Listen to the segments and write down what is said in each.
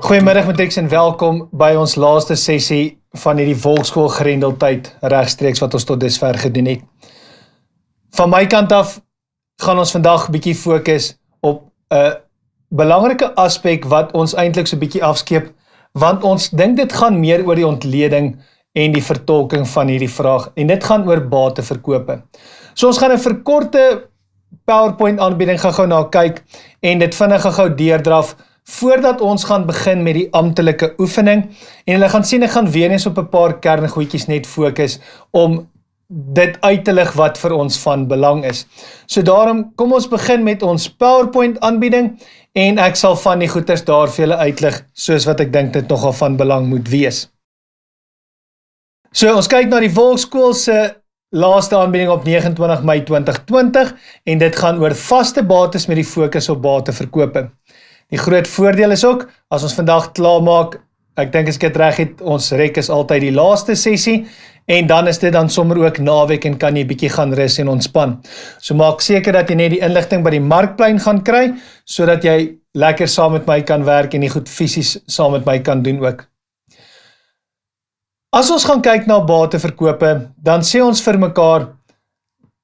Goeiemiddag Matrix en welkom by ons laaste sessie van hierdie Volksskool Grendeltyd regstreeks wat ons tot dusver gedoen het. Van my kant af gaan ons vandag bietjie fokus op 'n belangrike aspek wat ons eintlik so bietjie afskeep, want ons dink dit gaan meer oor die ontleding en die vertolking van hierdie vraag, en dit gaan oor bateverkope. So ons gaan 'n verkorte PowerPoint aanbieding gou na kyk en dit vinnig gou deurdraf voordat ons gaan begin met die amptelike oefening, en hulle gaan sien ek gaan weer eens op 'n paar kerngoedjies net fokus om dit uit te lig wat vir ons van belang is. So daarom kom ons begin met ons PowerPoint aanbieding en ek sal van die goeters daar vir julle uitlig soos wat ek dink dit nogal van belang moet wees. So ons kyk na die Volksskool se laaste aanbieding op 29 Mei 2020 en dit gaan oor vaste bates met die fokus op bateverkope. Die groot voordeel is ook, as ons vandag klaarmaak, ek dink as ek dit reg het, ons rek is altyd die laaste sessie, en dan is dit dan sommer ook naweek en kan jy bietjie gaan rus en ontspan. So maak seker dat jy net die inligting by die markplein gaan kry, sodat jy lekker saam met my kan werk en die goed fisies saam met my kan doen ook. As ons gaan kyk na bateverkope, dan sê ons vir mekaar,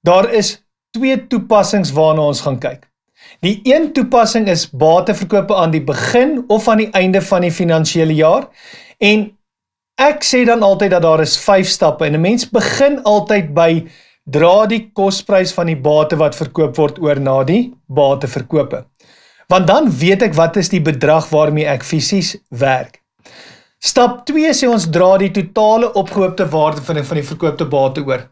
daar is twee toepassings waarna ons gaan kyk. Die een toepassing is bateverkope aan die begin of aan die einde van die finansiële jaar, en ek sê dan altyd dat daar is 5 stappe, en 'n mens begin altyd by dra die kosprys van die bate wat verkoop word oor na die bateverkope. Want dan weet ek wat is die bedrag waarmee ek fisies werk. Stap 2 sê ons dra die totale opgehoopte waarde van die verkoopte bate oor.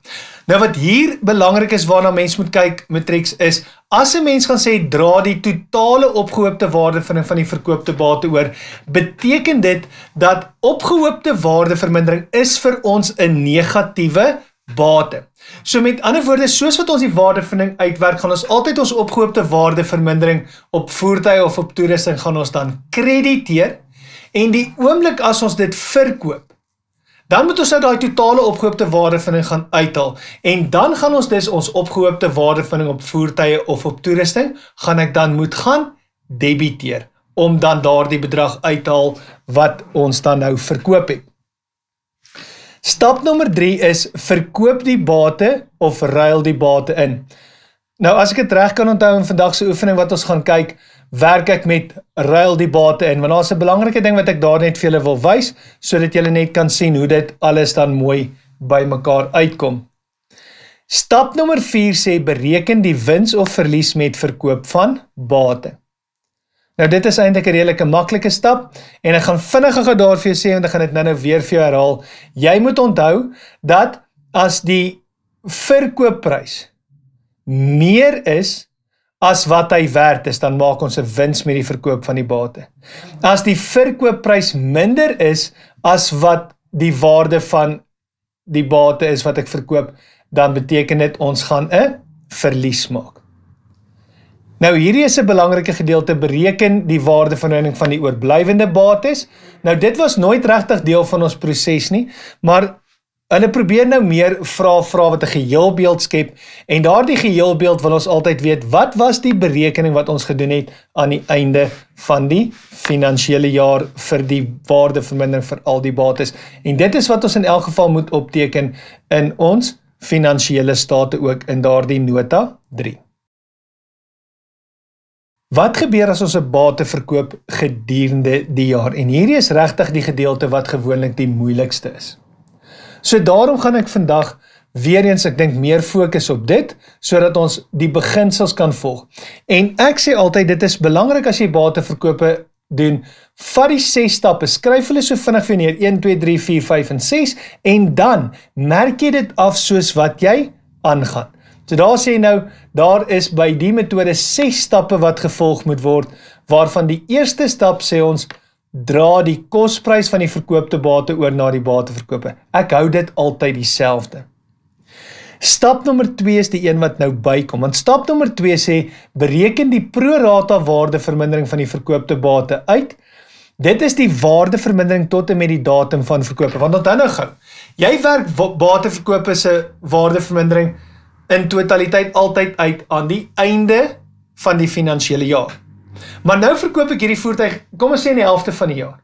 Nou wat hier belangrik is waarna mens moet kyk, Matrix, is as 'n mens gaan sê dra die totale opgehoopte waarde van die verkoopte bate oor, beteken dit dat opgehoopte waardevermindering is vir ons 'n negatiewe bate. So met ander woorde, soos wat ons die waardevermindering uitwerk, gaan ons altyd ons opgehoopte waardevermindering op voertuie of op toerusting gaan ons dan krediteer. En die oomblik as ons dit verkoop, dan moet ons nou daai totale opgehoopte waardevinding gaan uithaal, en dan gaan ons dus ons opgehoopte waardevinding op voertuie of op toerusting, gaan ek dan moet gaan debiteer, om dan daardie bedrag uithaal wat ons dan nou verkoop het. Stap nommer 3 is verkoop die bate of ruil die bate in. Nou as ek dit reg kan onthou in vandag se oefening wat ons gaan kyk, werk ek met ruil die bate in, want daar is 'n belangrike ding wat ek daar net vir julle wil wys, sodat julle net kan sien hoe dit alles dan mooi by mekaar uitkom. Stap nommer 4 sê bereken die wins of verlies met verkoop van bate. Nou dit is eintlik 'n redelike maklike stap, en ek gaan vinnig gou daar vir jou sê, want ek gaan dit nou weer vir jou herhaal. Jy moet onthou dat as die verkoopprys meer is as wat hy werd is, dan maak ons 'n wins met die verkoop van die bate. As die verkoopprys minder is as wat die waarde van die bate is wat ek verkoop, dan beteken dit ons gaan 'n verlies maak. Nou hierdie is 'n belangrike gedeelte, bereken die waardevermindering van die oorblywende bates. Nou dit was nooit regtig deel van ons proses nie, maar hulle probeer nou meer vrae wat 'n geheelbeeld skep, en daardie geheelbeeld wil ons altyd weet, wat was die berekening wat ons gedoen het aan die einde van die finansiële jaar vir die waardevermindering vir al die bates, en dit is wat ons in elk geval moet opteken in ons finansiële state ook in daardie nota 3. Wat gebeur as ons 'n bate verkoop gedurende die jaar? En hierdie is regtig die gedeelte wat gewoonlik die moeilikste is. So daarom gaan ek vandag weer eens, ek dink, meer fokus op dit, sodat ons die beginsels kan volg. En ek sê altyd, dit is belangrik as jy bateverkope doen, vat die 6 stappe, skryf hulle so vinnig vir neer, 1, 2, 3, 4, 5 en 6, en dan merk jy dit af soos wat jy aangaan. So daar sê nou, daar is by die metode 6 stappe wat gevolg moet word, waarvan die eerste stap sê ons, dra die kosprys van die verkoopte bate oor na die bateverkope. Ek hou dit altyd dieselfde. Stap nommer 2 is die een wat nou bykom, want stap nommer 2 sê, bereken die pro rata waardevermindering van die verkoopte bate uit. Dit is die waardevermindering tot en met die datum van verkope, want onthou nou gou, jy werk bateverkope se waardevermindering in totaliteit altyd uit aan die einde van die finansiële jaar. Maar nou verkoop ek hierdie voertuig, kom ons sê in die helfte van die jaar.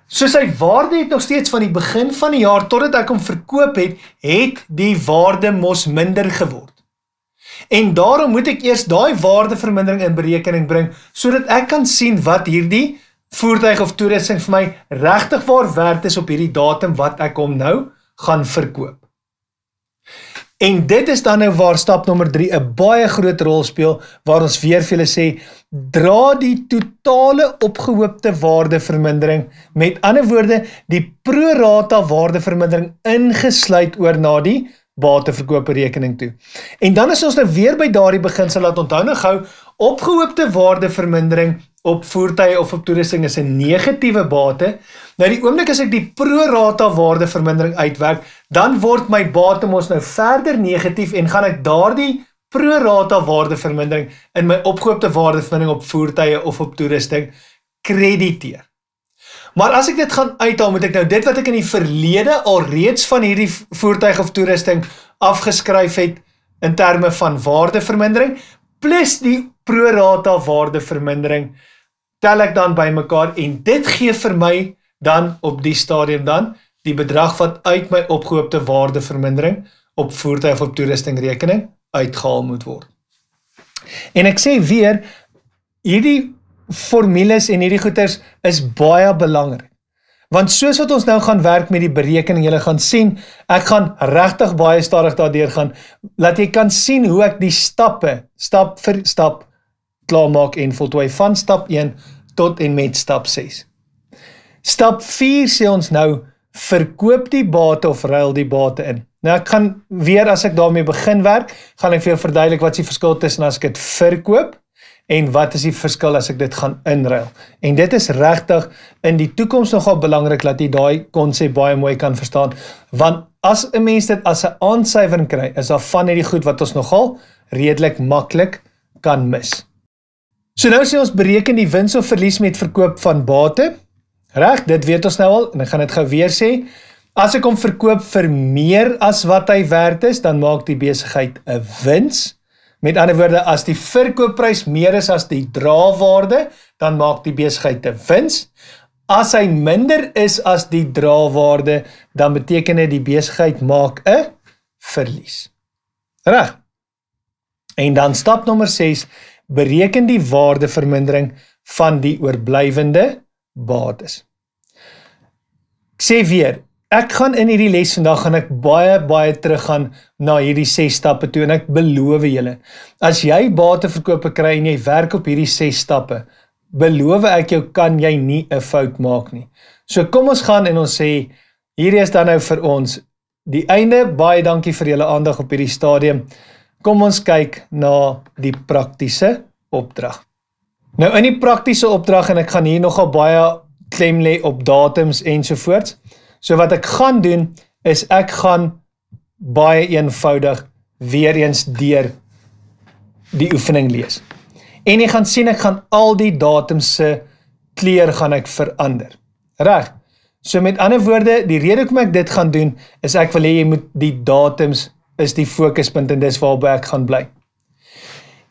So sy waarde het nog steeds van die begin van die jaar totdat ek hom verkoop het die waarde mos minder geword. En daarom moet ek eers daai waardevermindering in berekening bring, sodat ek kan sien wat hierdie voertuig of toerusting vir my regtig waar werd is op hierdie datum wat ek hom nou gaan verkoop. En dit is dan nou waar stap nommer 3 'n baie groot rol speel, waar ons weer vir julle sê, dra die totale opgehoopte waardevermindering, met ander woorde, die pro rata waardevermindering ingesluit oor na die bateverkoopberekening toe. En dan is ons nou weer by daardie beginsel, laat onthou nou gou, opgehoopte waardevermindering op voertuie of op toerusting is 'n negatiewe bate. Nou die oomblik as ek die pro rata waardevermindering uitwerk, dan word my bate mos nou verder negatief en gaan ek daardie pro rata waardevermindering in my opgehoopte waardevermindering op voertuie of op toerusting krediteer. Maar as ek dit gaan uithaal, moet ek nou dit wat ek in die verlede al reeds van hierdie voertuig of toerusting afgeskryf het in terme van waardevermindering, plus die pro rata waardevermindering, tel ek dan by mekaar en dit gee vir my dan op die stadium dan die bedrag wat uit my opgehoopte waardevermindering op voertuig of op toerusting rekening uitgehaal moet word. En ek sê weer, hierdie formules en hierdie goeders is baie belangrik. Want soos wat ons nou gaan werk met die berekening, julle gaan sien, ek gaan regtig baie stadig daardeur gaan, laat jy kan sien hoe ek die stappe, stap vir stap, klaarmaak en voltooi van stap 1 tot en met stap 6. Stap 4 sê ons nou, verkoop die bate of ruil die bate in. Nou ek gaan weer, as ek daarmee begin werk, gaan ek vir jou verduidelik wat is die verskil tussen as ek dit verkoop, en wat is die verskil as ek dit gaan inruil. En dit is regtig in die toekoms nogal belangrik, dat jy daai konsep baie mooi kan verstaan, want as 'n mens dit as 'n aansuiwering kry, is daar van hierdie goed wat ons nogal redelik maklik kan mis. So nou sê ons bereken die wins of verlies met verkoop van bate. Reg, dit weet ons nou al, en ek gaan dit gou weer sê. As ek hom verkoop vir meer as wat hy werd is, dan maak die besigheid 'n wins. Met ander woorde, as die verkoopprys meer is as die drawaarde, dan maak die besigheid 'n wins. As hy minder is as die drawaarde, dan beteken dit die besigheid maak 'n verlies. Reg. En dan stap nommer 6, bereken die waardevermindering van die oorblywende bates. Ek sê weer, ek gaan in hierdie les vandag gaan ek baie teruggaan na hierdie 6 stappe toe en ek beloof julle, as jy bateverkope kry en jy werk op hierdie 6 stappe, beloof ek jou kan jy nie 'n fout maak nie. So kom ons gaan en ons sê, hierdie is dan nou vir ons die einde, baie dankie vir julle aandag op hierdie stadium. Kom ons kyk na die praktiese opdrag. Nou in die praktiese opdrag, en ek gaan hier nogal baie klem lê op datums ensovoorts, so wat ek gaan doen, is ek gaan baie eenvoudig weer eens deur die oefening lees. En jy gaan sien, ek gaan al die datums se kleur gaan ek verander. Reg? So met ander woorde, die rede hoekom ek dit gaan doen, is ek wil hê jy moet die datums is die fokuspunt en dis waarby ek gaan bly.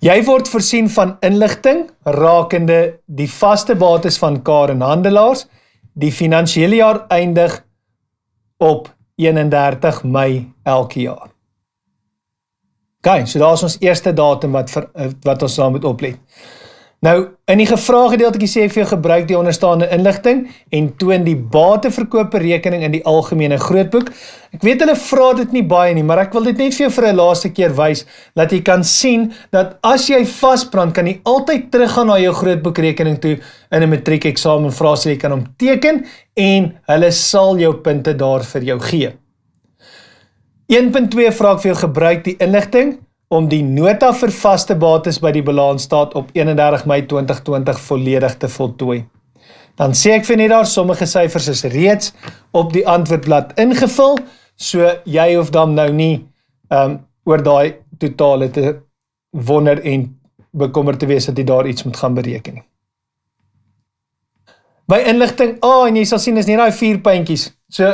Jy word voorsien van inligting rakende die vaste bates van Kar en Handelaars. Die finansiële jaar eindig op 31 Mei elke jaar. OK, so daar is ons eerste datum wat ons daar moet oplet. Nou, in die gevraaggedeeltjie sê ek vir jou gebruik die onderstaande inligting en toon die bateverkoopberekening in die algemene grootboek. Ek weet hulle vra dit nie baie nie, maar ek wil dit net vir jou vir 'n laaste keer wys, dat jy kan sien dat as jy vasbrand, kan jy altyd teruggaan na jou grootboekrekening toe in 'n matriekeksamen vraestel, jy kan hom teken en hulle sal jou punte daar vir jou gee. 1.2 vra ek vir jou gebruik die inligting om die nota vir vaste bates by die balansstaat op 31 Mei 2020 volledig te voltooi. Dan sê ek vir net daar, sommige syfers is reeds op die antwoordblad ingevul, so jy hoef dan nou nie oor daai totale te wonder en bekommerd te wees dat jy daar iets moet gaan bereken nie. By inligting A, en jy sal sien is nie daai 4 puntjies, so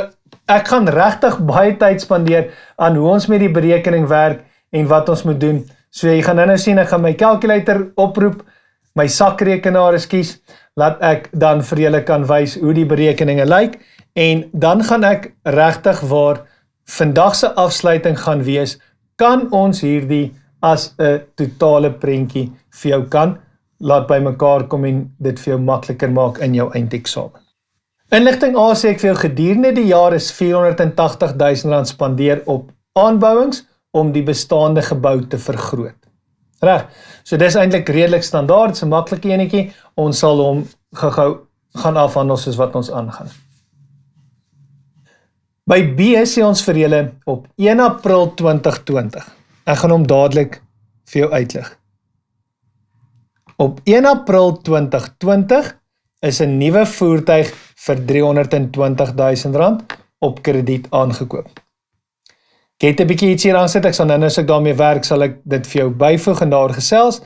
ek gaan regtig baie tyd spandeer aan hoe ons met die berekening werk en wat ons moet doen. So jy gaan nou sien, ek gaan my calculator oproep, my sakrekenaar is kies, laat ek dan vir julle kan wys hoe die berekeninge lyk, en dan gaan ek regtig waar vandag se afsluiting gaan wees, kan ons hierdie as 'n totale prentjie vir jou kan laat by mekaar kom en dit vir jou makliker maak in jou eindeksamen. Inligting A sê ek vir jou gedurende die jaar is R480.000 spandeer op aanbouings om die bestaande gebou te vergroot. Reg, so dis eintlik redelik standaard, dis 'n maklike enetjie, ons sal hom gou gaan afhandel soos wat ons aangaan. By B sê ons vir julle op 1 April 2020, ek gaan hom dadelik vir jou uitlig. Op 1 April 2020 is 'n nuwe voertuig vir R320.000 op krediet aangekoop. Ek het 'n bietjie iets hier aansit, ek sal nou as ek daarmee werk, sal ek dit vir jou byvoeg en daar gesels.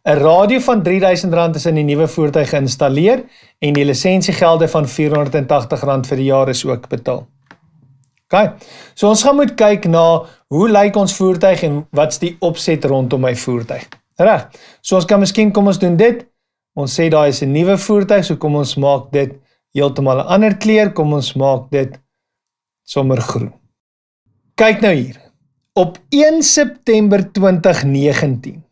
'n Radio van R3.000 is in die nuwe voertuig geïnstalleer en die lisensiegelde van R480 vir die jaar is ook betaal. Okay, so ons gaan moet kyk na hoe lyk ons voertuig en wat's die opset rondom my voertuig. Reg, so ons kan miskien, kom ons doen dit, ons sê daar is 'n nuwe voertuig, so kom ons maak dit heeltemal 'n ander kleur, kom ons maak dit sommer groen. Kyk nou hier, op 1 September 2019,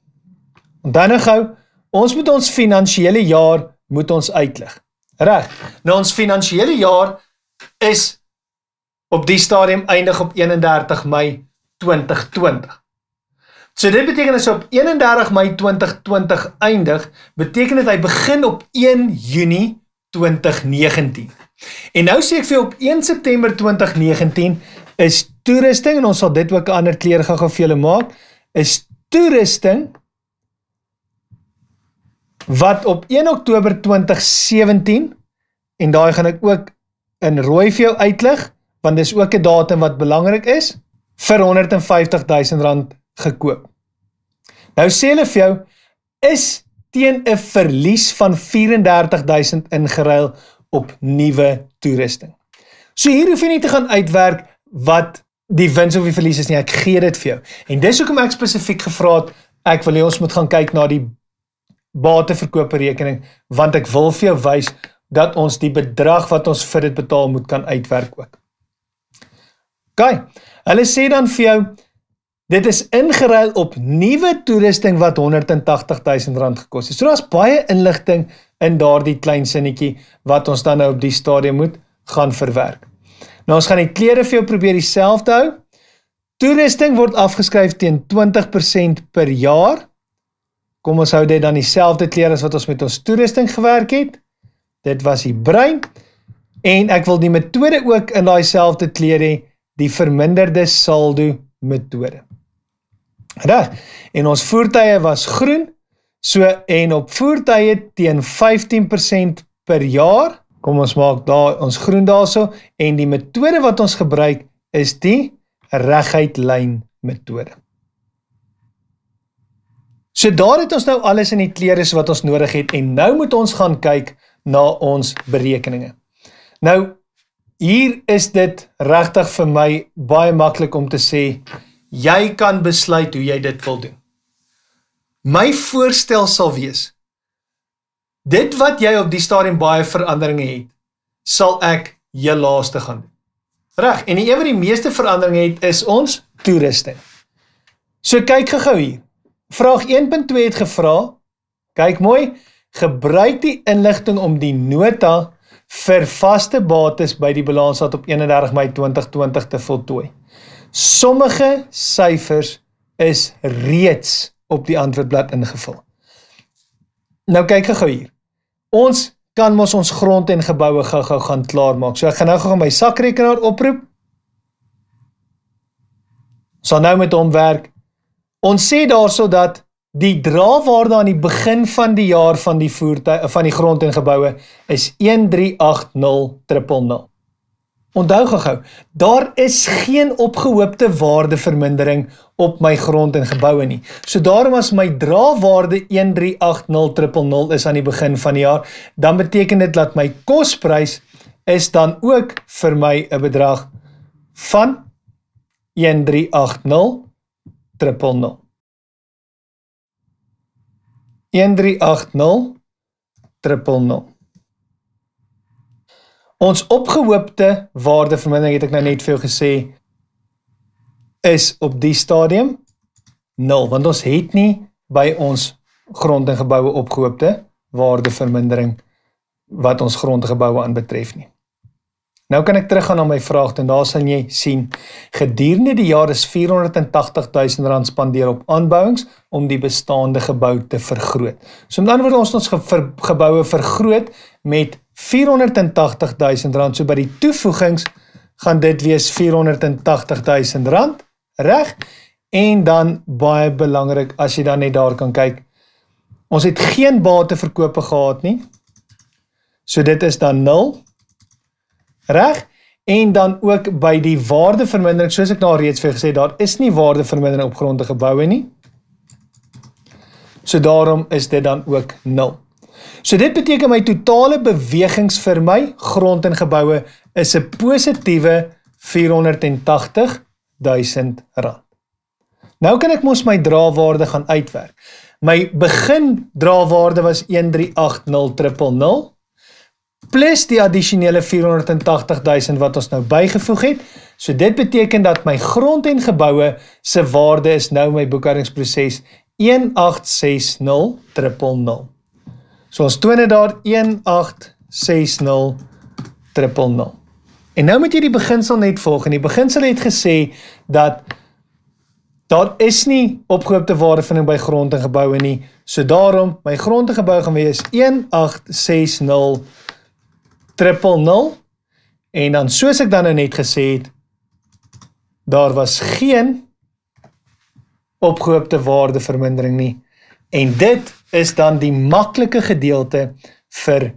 onthou nou gou, ons moet ons finansiële jaar moet ons uitlig. Reg, nou ons finansiële jaar is op die stadium eindig op 31 Mei 2020. So dit beteken as hy op 31 Mei 2020 eindig, beteken dit hy begin op 1 Junie 2019. En nou sê ek vir op 1 September 2019 is toerusting, en ons sal dit ook 'n ander kleur gou vir julle maak, is toerusting wat op 1 Oktober 2017, en daai gaan ek ook in rooi vir jou uitlig, want dis ook 'n datum wat belangrik is, vir R150.000 gekoop. Nou sê hulle vir jou, is teen 'n verlies van R34.000 ingeruil op nuwe toerusting. So hier hoef jy nie te gaan uitwerk wat die wins of die verlies is nie, ek gee dit vir jou. En dis hoekom ek spesifiek gevra het, ek wil hê ons moet gaan kyk na die bateverkoopberekening, want ek wil vir jou wys dat ons die bedrag wat ons vir dit betaal moet kan uitwerk ook. Okay, hulle sê dan vir jou, dit is ingeruil op nuwe toerusting wat R180.000 gekos het. So daar's baie inligting in daardie klein sinnetjie wat ons dan nou op die stadium moet gaan verwerk. Nou ons gaan die kleure vir jou probeer dieselfde hou. Toerusting word afgeskryf teen 20% per jaar. Kom ons hou dit dan dieselfde kleure as wat ons met ons toerusting gewerk het. Dit was die bruin. En ek wil die metode ook in daai selfde kleur hê, die verminderde saldo metode. Reg, en ons voertuie was groen, so en op voertuie teen 15% per jaar, kom ons maak daar ons groen daarso, en die metode wat ons gebruik is die reguit lyn metode. So daar het ons nou alles in die kleure wat ons nodig het, en nou moet ons gaan kyk na ons berekeninge. Nou, hier is dit regtig vir my baie maklik om te sê, jy kan besluit hoe jy dit wil doen. My voorstel sal wees, dit wat jy op die stadium baie veranderinge het, sal ek heel laaste gaan doen. Reg, en die een wat die meeste veranderinge het, is ons toerusting. So kyk gou hier. Vraag 1.2 het gevra, kyk mooi, gebruik die inligting om die nota vir vaste bates by die balansstaat op 31 Mei 2020 te voltooi. Sommige syfers is reeds op die antwoordblad ingevul. Nou kyk gou hier. Ons kan mos ons grond en geboue gou gaan klaarmaak. So ek gaan nou gou my sakrekenaar oproep. Sal nou met hom werk. Ons sê daarso dat die draagwaarde aan die begin van die jaar van die voertuig van die grond en geboue is 1380000. Onthou gou, daar is geen opgehoopte waardevermindering op my grond en geboue nie. So daarom as my draagwaarde 1380000 is aan die begin van die jaar, dan beteken dit dat my kosprys is dan ook vir my 'n bedrag van 1380000. 1380000. Ons opgehoopte waardevermindering, het ek nou net vir jou gesê, is op die stadium 0, want ons het nie by ons grond en geboue opgehoopte waardevermindering wat ons grond en geboue aanbetref nie. Nou kan ek teruggaan na my vraag, en daar sal jy sien, gedurende die jaar is R480.000 spandeer op aanbouings om die bestaande gebou te vergroot. So met ander woorde, ons geboue vergroot met R480.000, so by die toevoegings gaan dit wees R480.000, reg? En dan, baie belangrik, as jy dan net daar kan kyk, ons het geen bateverkope gehad nie, so dit is dan 0, reg? En dan ook by die waardevermindering, soos ek nou reeds vir gesê, daar is nie waardevermindering op grond en geboue nie, so daarom is dit dan ook 0. So dit beteken my totale bewegings vir my grond en geboue is 'n positiewe R480.000. Nou kan ek mos my drawaarde gaan uitwerk. My begin drawaarde was 1380000 plus die addisionele 480.000 wat ons nou bygevoeg het. So dit beteken dat my grond en geboue se waarde is nou my boekhoudingsproses 1860000. So ons toon dit daar 1860000. En nou moet jy die beginsel net volg. En die beginsel het gesê dat daar is nie opgehoopte waardevinding by grond en geboue nie. So daarom, my grond en geboue gaan wees 1860000. En dan soos ek dan nou net gesê het, daar was geen opgehoopte waardevermindering nie. En dit is dan die maklike gedeelte vir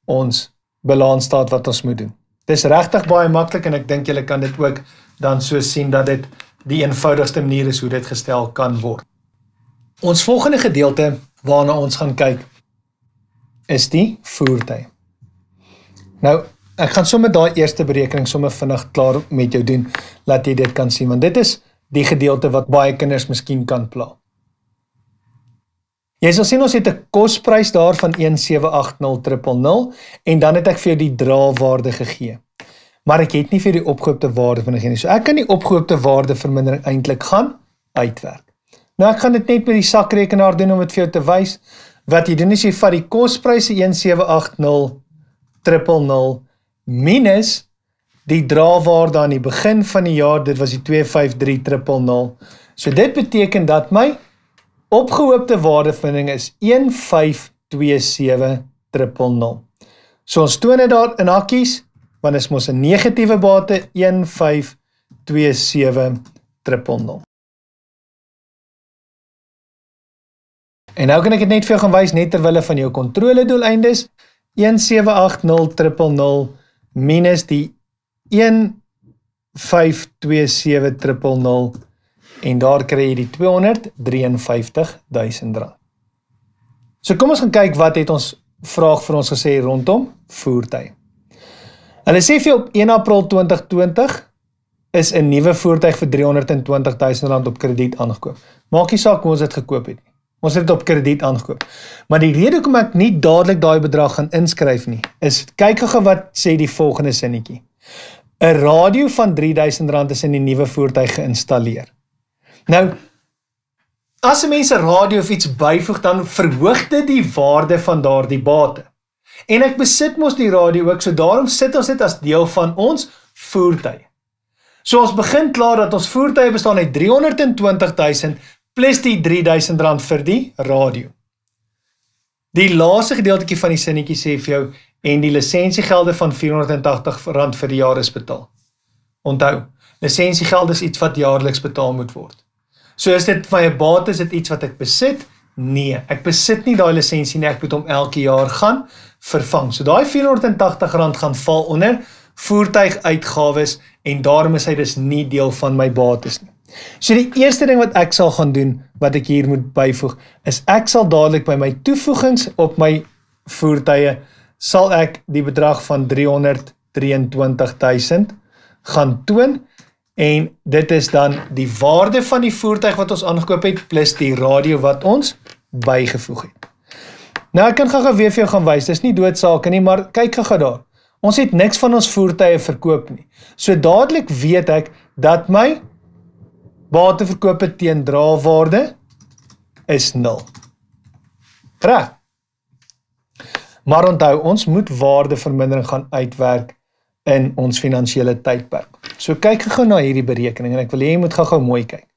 ons balansstaat wat ons moet doen. Dit is regtig baie maklik en ek dink julle kan dit ook dan so sien dat dit die eenvoudigste manier is hoe dit gestel kan word. Ons volgende gedeelte waarna ons gaan kyk is die voertuig. Nou, ek gaan sommer daai eerste berekening sommer vinnig klaar met jou doen, laat jy dit kan sien, want dit is die gedeelte wat baie kinders miskien kan pla. Jy sal sien ons het 'n kosprys daar van 1780000 en dan het ek vir jou die drawaarde gegee. Maar ek het nie vir die opgehoopte waardevermindering nie. So ek kan die opgehoopte waardevermindering eintlik gaan uitwerk. Nou ek gaan dit net met die sakrekenaar doen om dit vir jou te wys. Wat jy doen is jy vat die kospryse 1780000 minus die drawaarde aan die begin van die jaar, dit was die 253000. So dit beteken dat my opgehoopte waardevinding is 1527000. So ons toon dit daar in hakkies, want is mos 'n negatiewe bate 1527000. En nou kan ek dit net vir jou gaan wys net terwille van jou kontroledoeleindes. 1780000 minus die 1527000 en daar kry jy die R253.000. So kom ons gaan kyk wat het ons vraag vir ons gesê rondom voertuig. Hulle sê vir op 1 April 2020 is 'n nuwe voertuig vir R320.000 op krediet aangekoop. Maak nie saak hoe ons dit gekoop het nie. Ons het dit op krediet aangekoop. Maar die rede hoekom ek nie dadelik daai bedrag gaan inskryf nie, is kyk gou wat sê die volgende sinnetjie. 'n Radio van R3000 is in die nuwe voertuig geïnstalleer. Nou, as 'n mens 'n radio of iets byvoeg, dan verhoog dit die waarde van daardie bate. En ek besit mos die radio ook, so daarom sit ons dit as deel van ons voertuig. So ons begin klaar dat ons voertuig bestaan uit 320.000 plus die R3000 vir die radio. Die laaste gedeeltjie van die sinnetjie sê vir jou, en die lisensiegelde van R480 vir die jaar is betaal. Onthou, lisensiegeld is iets wat jaarliks betaal moet word. So is dit van 'n bate, is dit iets wat ek besit? Nee, ek besit nie daai lisensie nie, ek moet hom elke jaar gaan vervang. So daai R480 gaan val onder voertuiguitgawes en daarom is hy dus nie deel van my bates nie. So die eerste ding wat ek sal gaan doen, wat ek hier moet byvoeg, is ek sal dadelik by my toevoegings op my voertuie, sal ek die bedrag van 323.000 gaan toon, en dit is dan die waarde van die voertuig wat ons aangekoop het, plus die radio wat ons bygevoeg het. Nou, ek kan gou weer vir jou gaan wys, dis nie doodsake nie, maar kyk gou daar. Ons het niks van ons voertuie verkoop nie. So dadelik weet ek dat my bateverkope teen draagwaarde is 0. Reg. Maar onthou, ons moet waardevermindering gaan uitwerk in ons finansiële tydperk. So kyk gou na hierdie berekening en ek wil hê jy moet gou mooi kyk.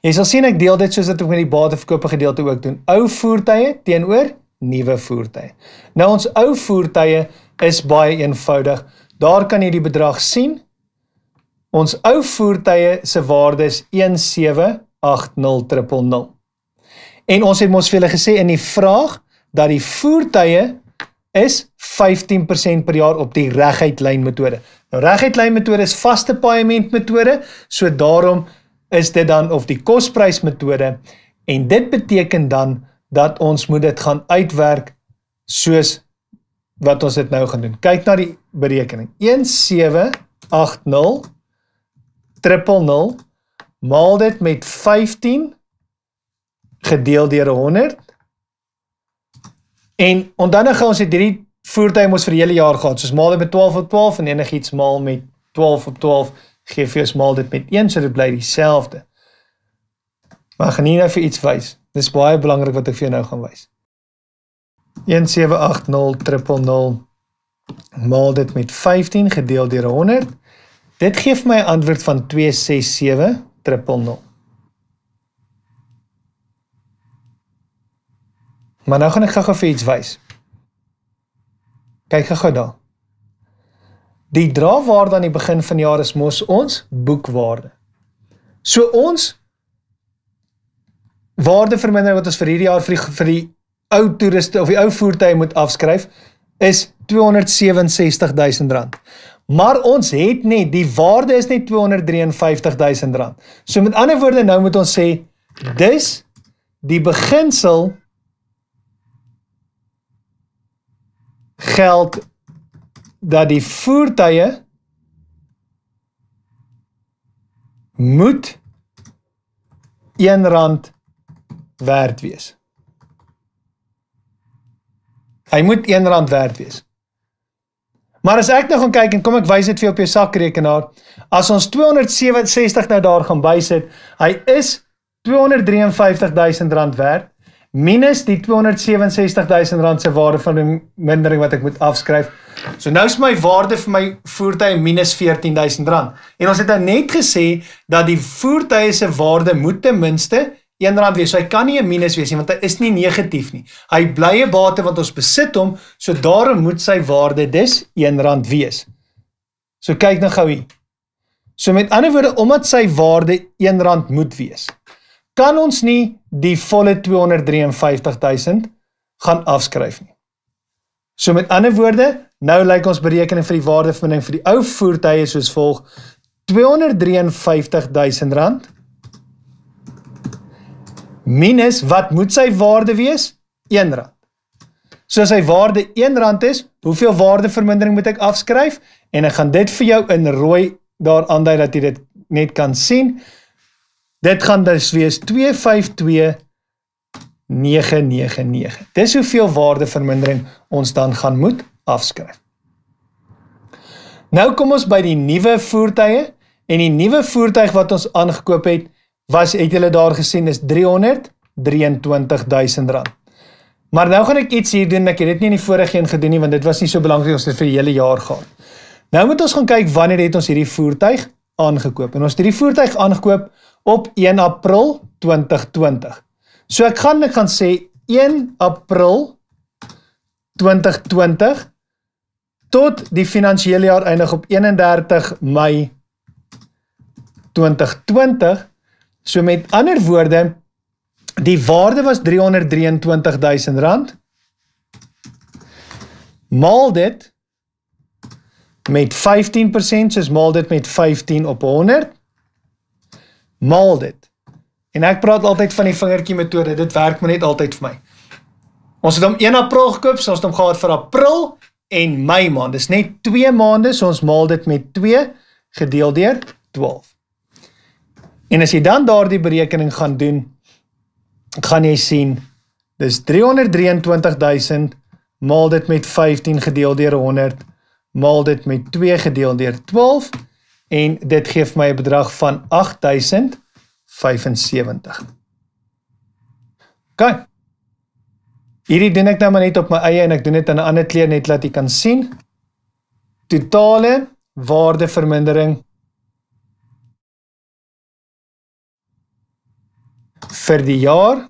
Jy sal sien ek deel dit soos dat ek met die bateverkope gedeelte ook doen. Ou voertuie teenoor nuwe voertuie. Nou ons ou voertuie is baie eenvoudig. Daar kan jy die bedrag sien. Ons ou voertuie se waarde is 1,780,000. En ons het mos vir julle gesê in die vraag dat die voertuie is 15% per jaar op die reguit lyn metode. Nou reguit lyn metode is vaste paaiement metode, so daarom is dit dan of die kosprys metode en dit beteken dan dat ons moet dit gaan uitwerk soos wat ons dit nou gaan doen. Kyk na die berekening. 1,780,000 maal dit met 15 gedeel deur 100. En onthou nou ons het hierdie voertuie mos vir die hele jaar gehad, soos maal dit met 12 op 12 en enigiets maal met 12 op 12 gee vir ons maal dit met 1, so dit bly dieselfde. Maar ek gaan nie nou vir iets wys. Dis baie belangrik wat ek vir jou nou gaan wys. 1,780,000 maal dit met 15 gedeel deur 100. Dit gee vir my 'n antwoord van 267,000. Maar nou gaan ek gou vir iets wys. Kyk gou daar. Die draagwaarde aan die begin van die jaar is mos ons boekwaarde. So ons waardevermindering wat ons vir hierdie jaar vir die ou toeriste of die ou voertuie moet afskryf is R267,000. Maar ons het net, die waarde is net R253,000. So met ander woorde nou moet ons sê, dis die beginsel geld dat die voertuie moet R1 werd wees. Hy moet R1 werd wees. Maar as ek nou gaan kyk en kom ek wys dit vir jou op jou sakrekenaar, as ons 267 nou daar gaan bysit, hy is R253,000 werd, minus die R267,000 se waarde van die mindering wat ek moet afskryf. So nou is my waarde vir my voertuie minus R14,000. En ons het nou net gesê dat die voertuie se waarde moet ten minste R1 wees. So hy kan nie 'n minus wees nie, want hy is nie negatief nie. Hy bly 'n bate want ons besit hom, so daarom moet sy waarde dus R1 wees. So kyk nou gou hier. So met ander woorde, omdat sy waarde R1 moet wees, kan ons nie die volle 253,000 gaan afskryf nie. So met ander woorde, nou lyk ons berekening vir die waardevermindering vir die ou voertuie soos volg: R253,000 minus, wat moet sy waarde wees? R1. So as sy waarde R1 is, hoeveel waardevermindering moet ek afskryf? En ek gaan dit vir jou in rooi daar aandui dat jy dit net kan sien. Dit gaan dus wees 252,999. Dis hoeveel waardevermindering ons dan gaan moet afskryf. Nou kom ons by die nuwe voertuie, en die nuwe voertuig wat ons aangekoop het, het julle daar gesien is R323,000. Maar nou gaan ek iets hier doen, ek het dit nie in die vorige een gedoen nie, want dit was nie so belangrik, ons het vir die hele jaar gehad. Nou moet ons gaan kyk wanneer het ons hierdie voertuig aangekoop. En ons het hierdie voertuig aangekoop op 1 April 2020. So ek gaan sê 1 April 2020 tot die finansiële jaar eindig op 31 Mei 2020. So met ander woorde, die waarde was R323,000, maal dit met 15%, soos maal dit met 15 op 100, maal dit. En ek praat altyd van die vingertjie metode, dit werk maar net altyd vir my. Ons het om 1 April gekoop, so ons het om gehad vir April en Mei maand, dis net 2 maande, so ons maal dit met 2 gedeel deur 12. En as jy dan daardie berekening gaan doen, gaan jy sien, Dis 323.000 maal dit met 15 gedeel deur 100 maal dit met 2 gedeel deur 12 en dit gee vir my 'n bedrag van 8.075. OK. Hierdie doen ek nou maar net op my eie en ek doen dit in 'n ander kleur net laat jy kan sien. Totale waardevermindering vir die jaar.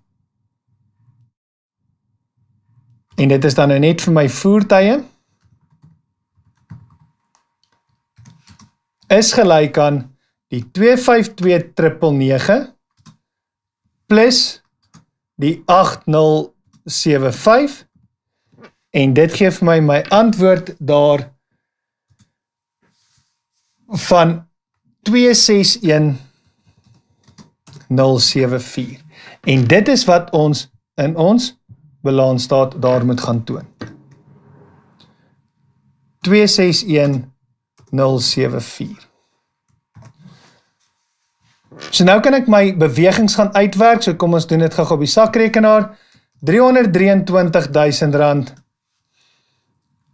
En dit is dan nou net vir my voertuie. Is gelyk aan die 252.999 plus die 8075 en dit gee vir my antwoord daar van 261.074 en dit is wat ons in ons balansstaat daar moet gaan toon. 261.074. So nou kan ek my bewegings gaan uitwerk, so kom ons doen dit gou op die sakrekenaar. R323.000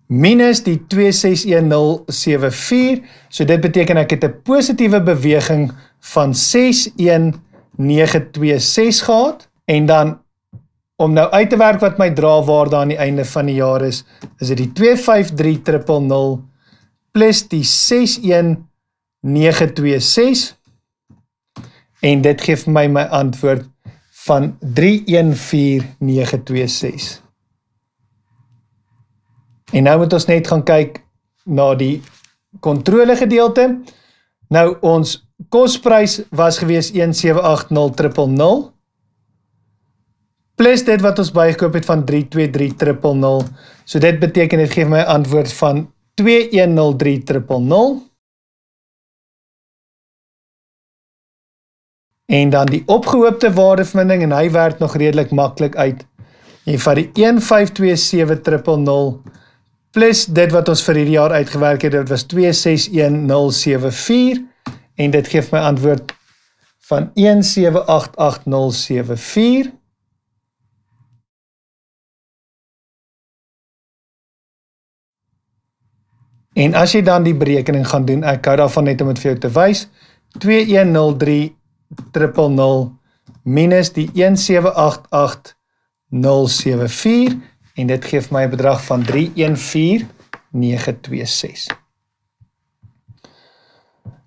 minus die 261.074, so dit beteken ek het 'n positiewe beweging van 61926 gehad, en dan om nou uit te werk wat my draagwaarde aan die einde van die jaar is dit die 253.000 plus die 61926 en dit gee vir my antwoord van 314.926. En nou moet ons net gaan kyk na die kontrole gedeelte. Nou ons kosprys was gewees 1780000 plus dit wat ons bygekoop het van 323.000. So dit beteken dit gee my antwoord van 2103000. En dan die opgehoopte waardevermindering en hy werk nog redelik maklik uit. Jy vat die 1527000 plus dit wat ons vir hierdie jaar uitgewerk het, dit was 261074 en dit gee my antwoord van 1788074. En as jy dan die berekening gaan doen, ek hou daarvan net om dit vir jou te wys, 2103000 minus die 1788074 en dit gee my 'n bedrag van 314.926.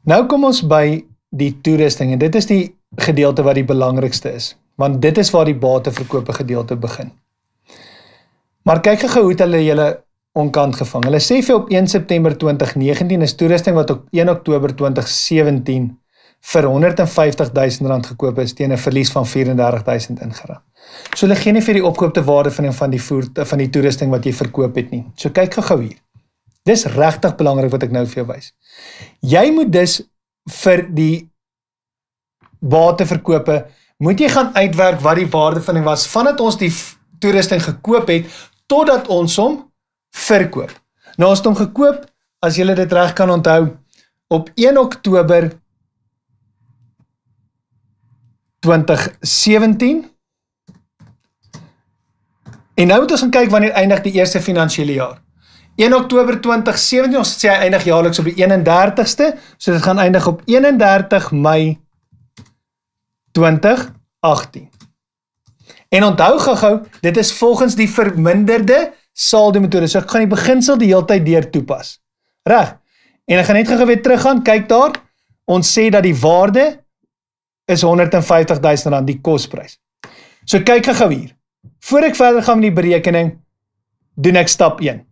Nou kom ons by die toerusting en dit is die gedeelte wat die belangrikste is, want dit is waar die bateverkope gedeelte begin. Maar kyk gou hoe het hulle julle onkant gevang. Hulle sê vir op 1 September 2019 is toerusting wat op 1 Oktober 2017 vir R150.000 gekoop is teen 'n verlies van 34.000 ingerang. So hulle gee nie vir die opgekoopte waarde van die toerusting wat jy verkoop het nie. So kyk gou hier. Dis regtig belangrik wat ek nou vir jou wys. Jy moet dus vir die bateverkope moet jy gaan uitwerk wat die waardevinding was vandat ons die toerusting gekoop het totdat ons hom verkoop. Nou ons het hom gekoop, as julle dit reg kan onthou, op 1 Oktober 2017. En nou moet ons gaan kyk wanneer eindig die eerste finansiële jaar. 1 Oktober 2017, ons sê hy eindig jaarliks op die 31ste, so dit gaan eindig op 31 Mei 2018. En onthou gou, dit is volgens die verminderde saldo metode, so ek gaan die beginsel die hele tyd deur toepas. Reg. En ek gaan net gou weer teruggaan, kyk daar. Ons sê dat die waarde is R150.000, die kosprys. So kyk gou hier. Voor ek verder gaan met die berekening, doen ek stap 1.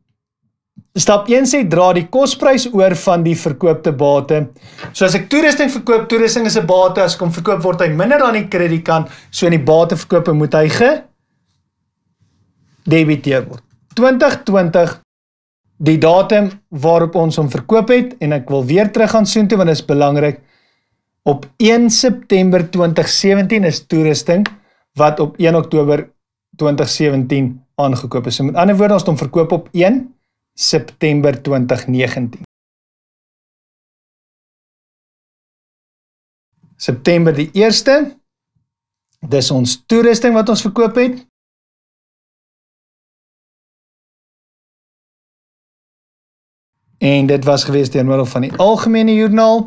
Stap 1 sê dra die kosprys oor van die verkoopte bate. So as ek toerusting verkoop, toerusting is 'n bate, as ek hom verkoop word hy minder aan die kredietkant, so in die bateverkope moet hy gedebiteer word. 2020, die datum waarop ons hom verkoop het, en ek wil weer terug gaan soontoe, want dit is belangrik, op 1 September 2017 is toerusting, wat op 1 Oktober 2017 aangekoop is. So met ander woorde, ons het hom verkoop op 1 September 2019. September die 1ste, dis ons toerusting wat ons verkoop het, En dit was gewees deur middel van die algemene joernaal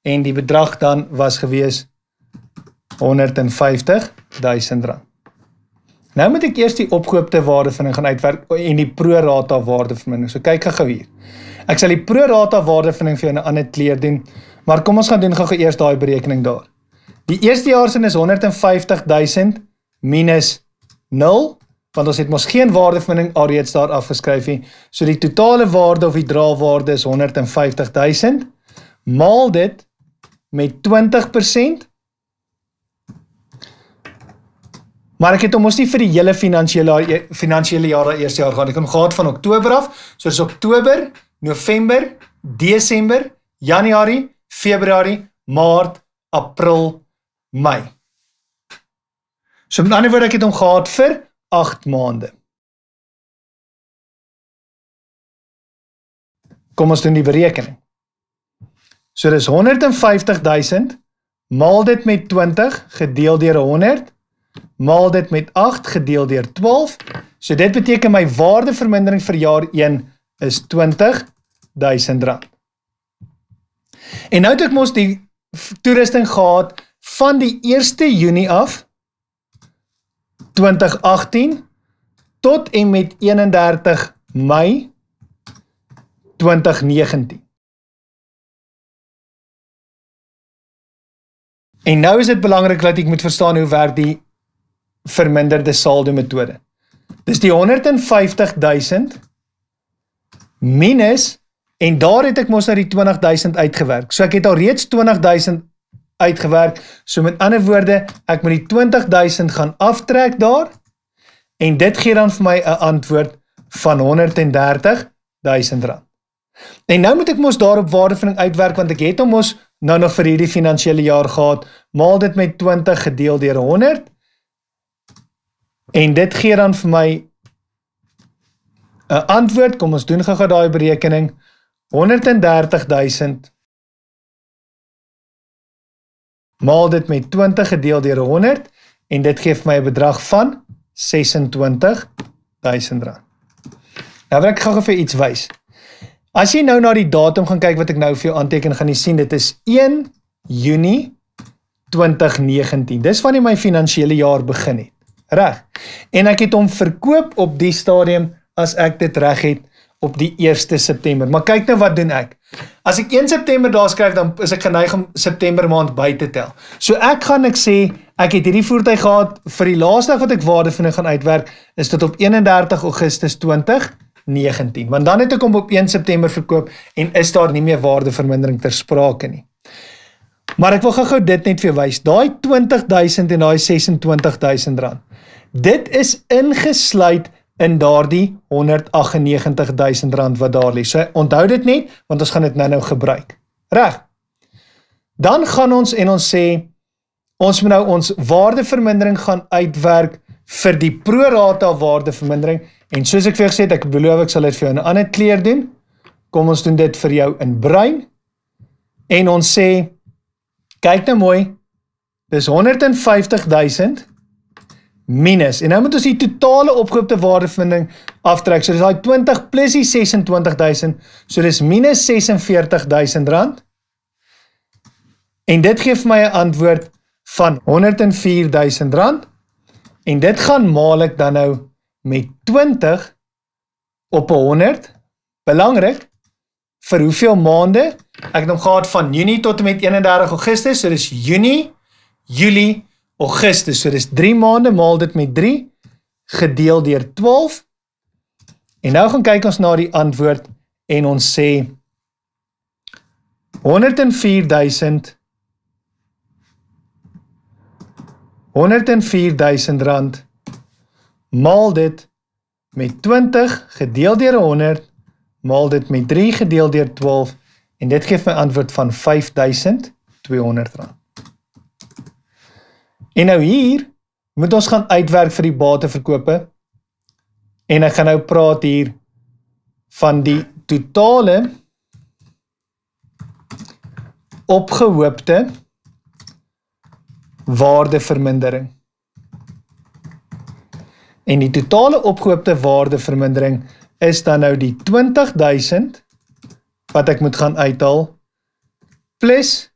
en die bedrag dan was gewees R150.000. Nou moet ek eers die opgehoopte waardevinding gaan uitwerk en die pro-rata waardevinding. So kyk gou hier. Ek sal die pro-rata waardevinding vir jou in 'n ander kleur doen, maar kom ons gaan doen gou eers daai berekening daar. Die eerste jaarsin is 150.000 minus 0, want ons het mos geen waardevinding alreeds daar afgeskryf nie. So die totale waarde of die draagwaarde is 150.000, maal dit met 20%, maar ek het hom ons nie vir die hele finansiële jaar die eerste jaar gehad. Ek het hom gehad van Oktober af, so dis Oktober, November, Desember, Januarie, Februarie, Maart, April, Mei. So met ander woorde, ek het hom gehad vir 8 maande. Kom ons doen die berekening. So dis 150.000, maal dit met 20, gedeel deur 100, maal dit met 8, gedeel deur 12, so dit beteken my waardevermindering vir jaar 1 is R20.000. En nou het ek mos die toerusting gehad van die 1 Junie af, 2018, tot en met 31 Mei 2019. En nou is dit belangrik dat ek moet verstaan hoe werk die verminderde saldo metode. Dis die 150.000 minus, en daar het ek mos nou die 20.000 uitgewerk. So ek het al reeds 20.000 uitgewerk, so met ander woorde, ek moet die 20.000 gaan aftrek daar, en dit gee dan vir my 'n antwoord van R130.000. En nou moet ek mos daarop waardevinding uitwerk, want ek het hom mos nou nog vir hierdie finansiële jaar gehad, maal dit met 20 gedeel deur 100, en dit gee dan vir my 'n antwoord, kom ons doen gou daai berekening, 130.000 maal dit met 20 gedeel deur 100, en dit gee vir my 'n bedrag van R26.000. Nou wil ek gou vir iets wys. As jy nou na die datum gaan kyk wat ek nou vir jou aanteken, gaan jy sien dit is 1 Junie 2019. Dis wanneer my finansiële jaar begin het. Reg. En ek het hom verkoop op die stadium as ek dit reg het op die 1 September. Maar kyk nou wat doen ek. As ek 1 September daar skryf, dan is ek geneig om September maand by te tel. So ek sê, ek het hierdie voertuig gehad vir die laaste wat ek waardevinding gaan uitwerk, is tot op 31 Augustus 2019. Want dan het ek hom op 1 September verkoop en is daar nie meer waardevermindering ter sprake nie. Maar ek wil gou dit net vir jou wys. Daai 20.000 en daai R26.000. Dit is ingesluit in daardie R198.000 wat daar lê. So onthou dit net, want ons gaan dit nou gebruik. Reg. Dan gaan ons en ons sê, ons moet nou ons waardevermindering gaan uitwerk vir die pro-rata waardevermindering, en soos ek vir jou gesê het, ek beloof ek sal dit vir jou in 'n ander kleur doen. Kom ons doen dit vir jou in bruin, en ons sê, kyk nou mooi, dis 150.000 minus, en nou moet ons die totale opgehoopte waardevinding aftrek, so dis daai 20 plus die 26.000, so dis minus R46.000, en dit geef my 'n antwoord van R104.000, en dit gaan maal ek dan nou met 20 op 100, belangrik, vir hoeveel maande? Ek het hom gehad van Junie tot en met 31 Augustus, so dis Junie, Julie, Augustus, so dis 3 maande, maal dit met 3, gedeel deur 12, en nou gaan kyk ons na die antwoord, en ons sê, 104.000 R104.000, maal dit met 20 gedeel deur 100, maal dit met 3 gedeel deur 12, en dit geef my antwoord van R5.200. En nou hier, moet ons gaan uitwerk vir die bateverkope, en ek gaan nou praat hier van die totale opgehoopte waardevermindering. En die totale opgehoopte waardevermindering is dan nou die 20.000 wat ek moet gaan uithaal, plus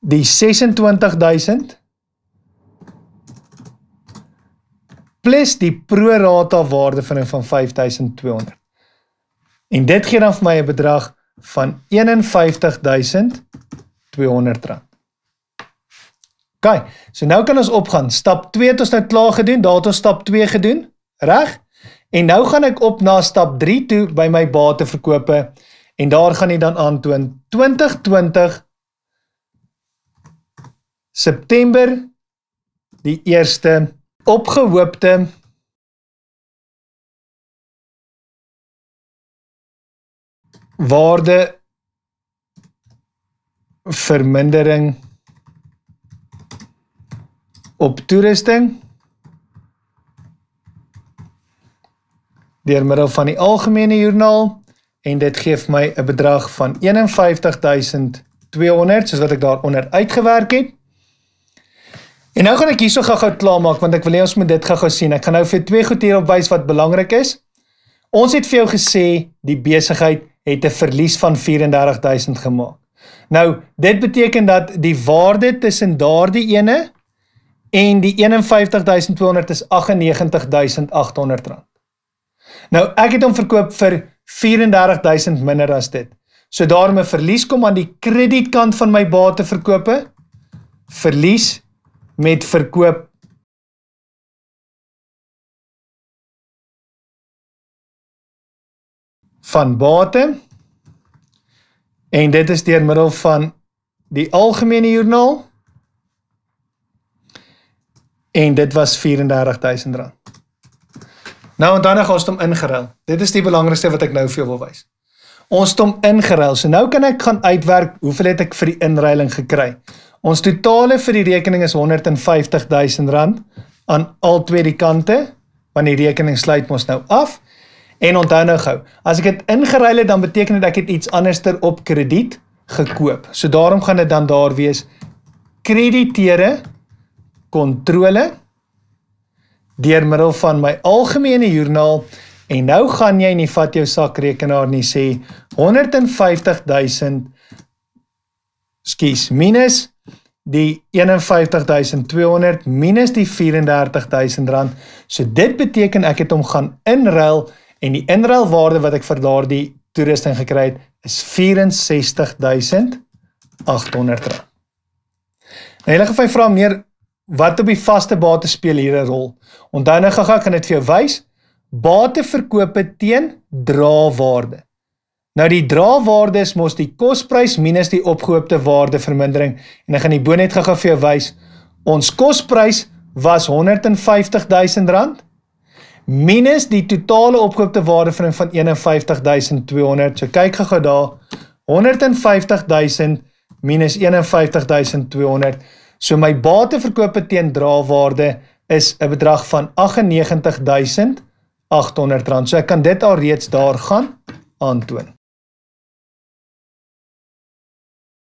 die 26.000, plus die pro-rata waardevermindering van 5.200. En dit gee dan vir my 'n bedrag van 51.200 rand. Ok, so nou kan ons opgaan. Stap 2 het ons nou klaar gedoen, daar het ons stap 2 gedoen, reg? En nou gaan ek op na stap 3 toe by my bateverkope en daar gaan jy dan aantoon 2020 September die 1ste opgehoopte waardevermindering op toerusting deur middel van die algemene joernaal en dit gee vir my 'n bedrag van 51.200 soos wat ek daaronder uitgewerk het. En nou gaan ek hierso gou klaarmaak want ek wil hê ons moet dit gou sien. Ek gaan nou vir 2 goed hierop wys wat belangrik is. Ons het vir jou gesê die besigheid het 'n verlies van 34.000 gemaak. Nou, dit beteken dat die waarde tussen daardie ene en die 51.200 is 98.800 rand. Nou, ek het hom verkoop vir 34.000 minder as dit. So daarom 'n verlies kom aan die kredietkant van my bateverkope. Verlies met verkoop van bate en dit is deur middel van die algemene joernaal en dit was 34.000 rand. Nou en dan gaan ons hom ingeruil. Dit is die belangrikste wat ek nou vir jou wil wys. Ons het hom ingeruil. So nou kan ek gaan uitwerk hoeveel het ek vir die inruiling gekry. Ons totale vir die rekening is 150.000 rand aan al twee die kante, want die rekening sluit ons nou af. En onthou nou gou, as ek dit ingeruil het, dan beteken dit ek het iets anderster op krediet gekoop. So daarom gaan dit dan daar wees, krediteure, kontrole, deur middel van my algemene joernaal, en nou gaan jy nie vat jou sakrekenaar nie sê, 150.000, minus die 51.200, minus die 34.000 rand, so dit beteken ek het hom gaan inruil, en die inruilwaarde wat ek vir daardie toerusting gekry het, is 64.800 rand. Nou, julle gaan my vra meneer, wat op die vaste bate speel hier 'n rol? Onthou nou gou, ek gaan dit vir jou wys, bateverkope teen drawaarde. Nou die drawaarde is mos die kosprys minus die opgehoopte waardevermindering, en ek gaan die bo net gou vir jou wys, ons kosprys was 150.000 rand, minus die totale opgehoopte waardevermindering van 51.200, so kyk gou daar, 150.000 minus 51.200, so my bateverkope teen drawaarde is 'n bedrag van 98.800 rand, so ek kan dit al reeds daar gaan aantoon.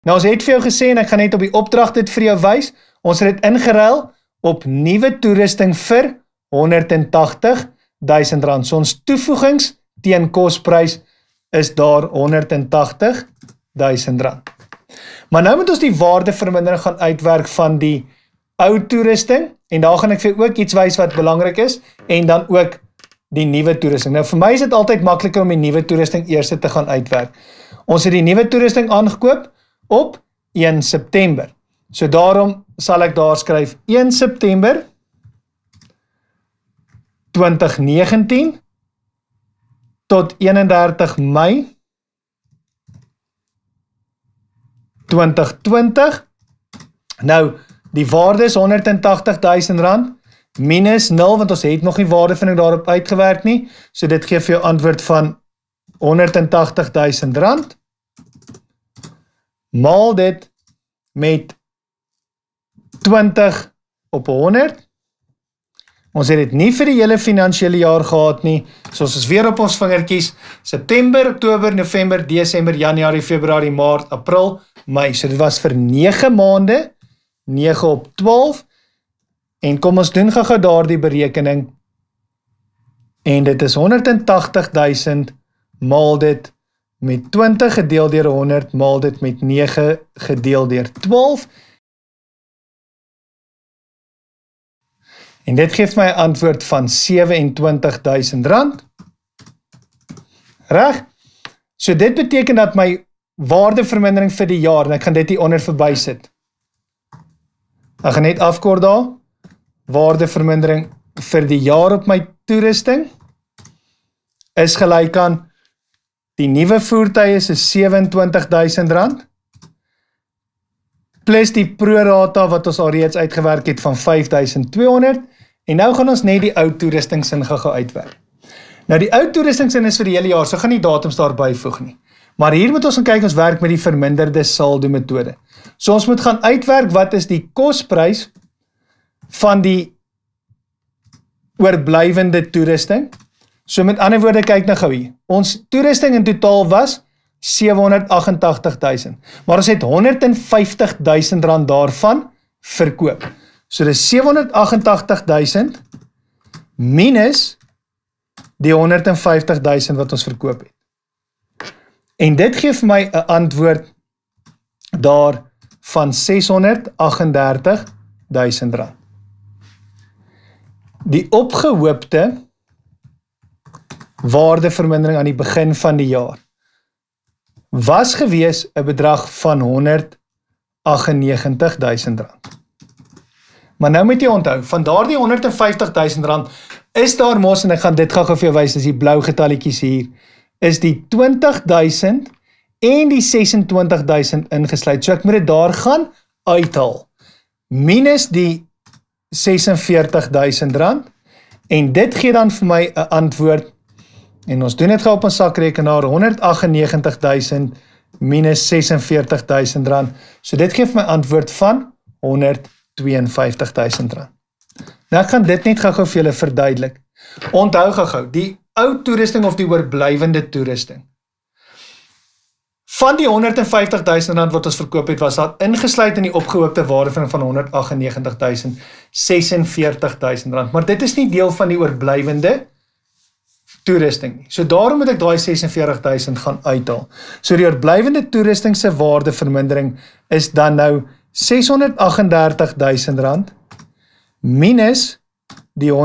Nou ons het vir jou gesê, en ek gaan net op die opdrag dit vir jou wys, ons het dit ingeruil op nuwe toerusting vir 180.000 rand, so ons toevoegings teen kosprys is daar 180.000 rand. Maar nou moet ons die waardevermindering gaan uitwerk van die ou toerusting, en daar gaan ek vir ook iets wys wat belangrik is, en dan ook die nuwe toerusting. Nou vir my is dit altyd makliker om die nuwe toerusting eers te gaan uitwerk. Ons het die nuwe toerusting aangekoop op 1 September. So daarom sal ek daar skryf 1 September 2019 tot 31 Mei 2020. Nou, die waarde is 180.000 rand, minus 0, want ons het nog nie waardevinding daarop uitgewerk nie, so dit gee vir jou antwoord van 180.000 rand, maal dit met 20 op 100, ons het dit nie vir die hele finansiële jaar gehad nie, so ons is weer op ons vingertjies, September, Oktober, November, Desember, Januarie, Februarie, Maart, April, Mei, so dit was vir 9 maande, 9 op 12, en kom ons doen gou daar die berekening, en dit is 180.000 maal dit met 20 gedeel deur 100, maal dit met 9 gedeel deur 12. En dit geef my 'n antwoord van R27.000. Reg? So dit beteken dat my waardevermindering vir die jaar, en ek gaan dit hier onder verby sit. Ek gaan net afkort daar. Waardevermindering vir die jaar op my toerusting is gelyk aan die nuwe voertuie is R27.000 plus die prorata wat ons alreeds uitgewerk het van R5.200 en nou gaan ons net die ou toerustingsin gou uitwerk. Nou die ou toerustingsin is vir die hele jaar, so gaan nie datums daar byvoeg nie. Maar hier moet ons gaan kyk, ons werk met die verminderde saldo metode. So ons moet gaan uitwerk wat is die kosprys van die oorblywende toerusting. So met ander woorde, kyk nou gou hier. Ons toerusting in totaal was R788.000. Maar ons het R150.000 daarvan verkoop. So dis R788.000 minus die R150.000 wat ons verkoop het. En dit gee vir my 'n antwoord daar van R638.000. Die opgehoopte waardevermindering aan die begin van die jaar was gewees 'n bedrag van R198.000. Maar nou moet jy onthou, van daardie R150.000 is daar mos, en ek gaan dit gou vir jou wys, is die blou getalletjies hier, is die 20.000 en die 26.000 ingesluit. So ek moet dit daar gaan uithaal. Minus die R46.000 en dit gee dan vir my 'n antwoord. En ons doen dit gou op ons sakrekenaar, R198.000 minus R46.000. So dit gee my antwoord van R152.000. Nou ek gaan dit net gou vir julle verduidelik. Onthou gou, die ou toerusting of die oorblywende toerusting. Van die R150.000 wat ons verkoop het, was daar ingesluit in die opgehoopte waarde van R198.000, R46.000. Maar dit is nie deel van die oorblywende toerusting nie. So daarom moet ek daai R46.000 gaan uithaal. So die oorblywende toerusting se waardevermindering is dan nou R638.000 minus die R152.000.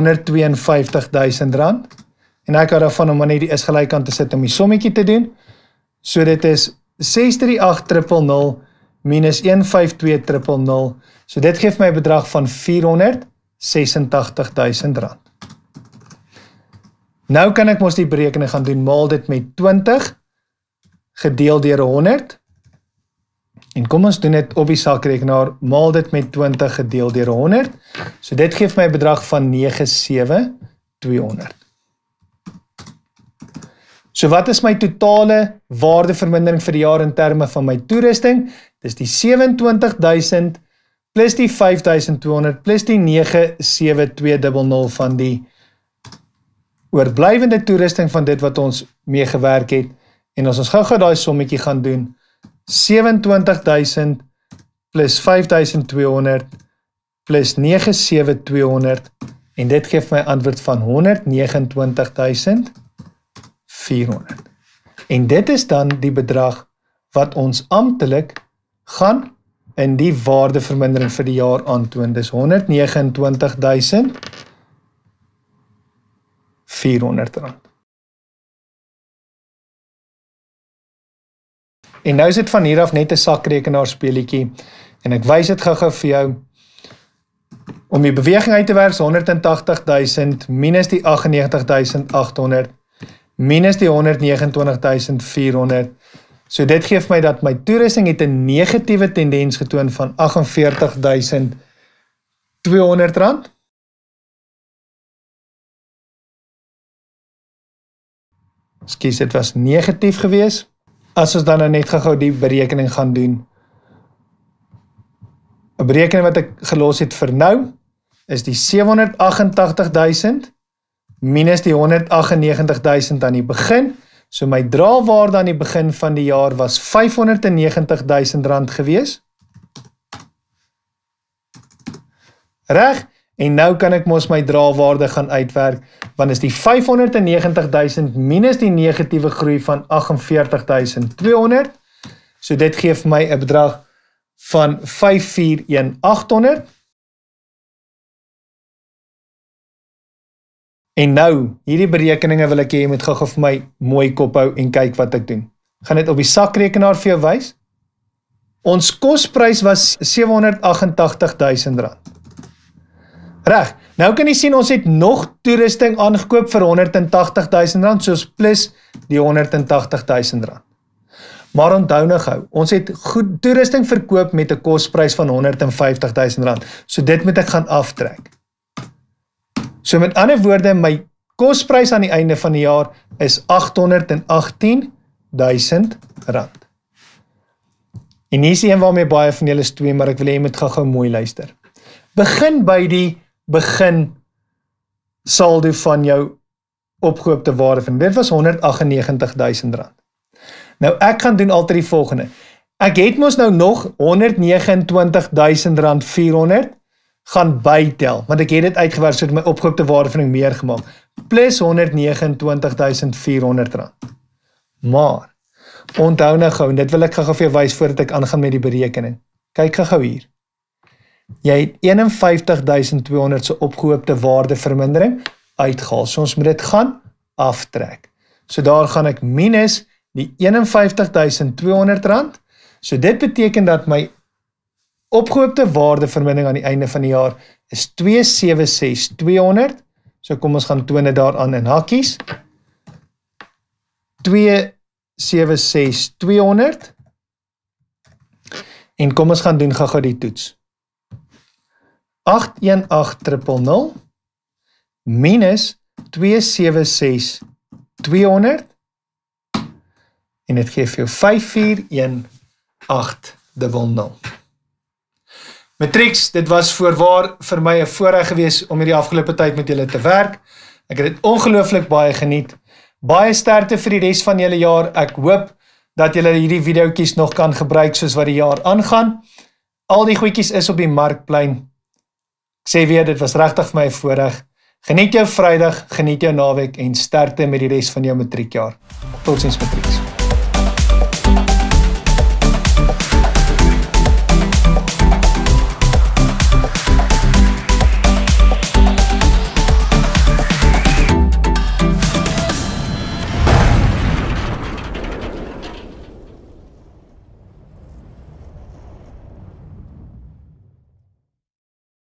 En ek hou daarvan om net die is gelykant te sit om die sommetjie te doen. So dit is 638.000 minus 152.000. So dit gee my 'n bedrag van R486.000. Nou kan ek mos die berekening gaan doen, maal dit met 20 gedeel deur 100. En kom ons doen dit op die sakrekenaar, maal dit met 20 gedeel deur 100. So dit gee my 'n bedrag van 97.200. So wat is my totale waardevermindering vir die jaar in terme van my toerusting? Dis die 27.000 plus die 5.200 plus die 97.200 van die oorblywende toerusting van dit wat ons mee gewerk het. En as ons gou daai sommetjie gaan doen, 27.000 plus 5.200 plus 97.200 en dit gee my antwoord van 129.400. En dit is dan die bedrag wat ons amptelik gaan in die waardevermindering vir die jaar aantoon. Dis R129.400. En nou is dit van hier af net 'n sakrekenaar speletjie en ek wys dit gou vir jou. Om die beweging uit te werk is 180.000 minus die 98.800 minus die 129.400. So dit gee my dat my toerusting het 'n negatiewe tendens getoon van R48.200. Ekskuus, dit was negatief gewees. As ons dan nou net gou die berekening gaan doen. 'n Berekening wat ek gelos het vir nou is die 788.000 minus die 198.000 aan die begin. So my draaiwaarde aan die begin van die jaar was R590.000 gewees. Reg? En nou kan ek mos my draaiwaarde gaan uitwerk want is die 590.000 minus die negatiewe groei van 48.200. So dit gee vir my 'n bedrag van 541.800. En nou, hierdie berekeninge wil ek hê jy moet gou vir my mooi kop hou en kyk wat ek doen. Ek gaan dit op die sakrekenaar vir jou wys. Ons kosprys was R788.000. Reg, nou kan jy sien ons het nog toerusting aangekoop vir R180.000, soos plus die R180.000. Maar onthou nou gou, ons het goed toerusting verkoop met 'n kosprys van R150.000, so dit moet ek gaan aftrek. So met ander woorde, my kosprys aan die einde van die jaar is R818.000. En hier is een waarmee baie van julle is 2, maar ek wil hê jy moet gou mooi luister. Begin by die begin saldo van jou opgehoopte waarde van. Dit was R198.000. Nou ek gaan doen altyd die volgende. Ek het mos nou nog R129.400 gaan bytel, want ek het dit uitgewerk sodat my opgehoopte waarde van meer gemaak, plus R129.400. Maar, onthou nou gou, en dit wil ek gou vir jou wys voordat ek aangaan met die berekening. Kyk gou hier. Jy het 51.200 se opgehoopte waardevermindering uitgehaal. So ons moet dit gaan aftrek. So daar gaan ek minus die R51.200. So dit beteken dat my opgehoopte waardevermindering aan die einde van die jaar is 276.200. So kom ons gaan toon dit daaraan in hakkies. 276.200. En kom ons gaan doen gou die toets. 818.000 minus 276.200 en dit gee vir jou 541.800. Matrix, dit was voorwaar vir my 'n voorreg gewees om hierdie afgelope tyd met julle te werk. Ek het dit ongelooflik baie geniet. Baie sterkte vir die res van julle jaar. Ek hoop dat julle hierdie videoetjies nog kan gebruik soos wat die jaar aangaan. Al die goedjies is op die markplein. Ek sê weer, dit was regtig vir my 'n voorreg. Geniet jou Vrydag, geniet jou naweek en sterkte met die res van jou matriekjaar. Totsiens Matrix.